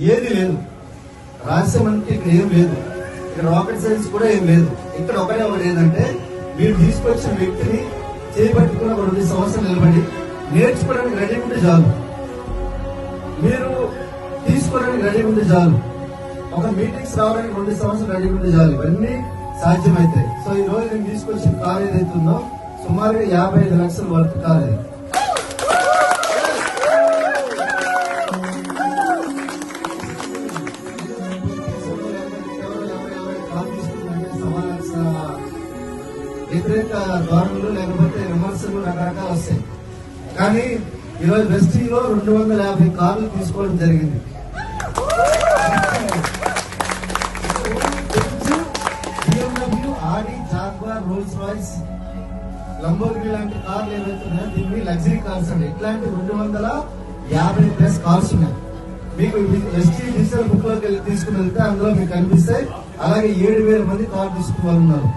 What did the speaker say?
ఏది లేదు, రహస్యం అంటే ఇక్కడ ఏం లేదు, ఇక్కడ రాకెట్ సైన్స్ కూడా ఏం లేదు. ఇక్కడ ఒకటి ఏంటంటే మీరు తీసుకొచ్చిన వ్యక్తిని చేపట్టుకున్న 2 సంవత్సరాలు నిలబడి నేర్చుకోవడానికి రెడీ ఉంటే చాలు, మీరు తీసుకోవడానికి రెడీ ఉంటే చాలు, ఒక మీటింగ్స్ రావడానికి 2 సంవత్సరాలు రెడీ ఉంటే చాలు, ఇవన్నీ సాధ్యమైతాయి. సో ఈ రోజు నేను తీసుకొచ్చిన కార్ ఏదైతుందో సుమారుగా 55 లక్షల వర్త్ కార్ ఇది. వ్యతిరేక ధోరణులు లేకపోతే విమర్శలు రకరకాలు వస్తాయి. కానీ ఈరోజు వెస్టీలో 250 కార్లు తీసుకోవడం జరిగింది. BMW, ఆడి, జాగ్వార్, రోల్స్ రాయ్స్, లంబోర్గిని లాంటి కార్లు ఏవైతున్నాయో దీన్ని లగ్జరీ కార్స్ అండి. ఇట్లాంటి 250+ కార్స్ ఉన్నాయి. మీకు ఎస్టీ డిజిటల్ బుక్ లోకి వెళ్ళి తీసుకుని వెళ్తే అందులో మీకు కనిపిస్తాయి. అలాగే 7,000 మంది కార్ తీసుకున్న వాళ్ళు ఉన్నారు.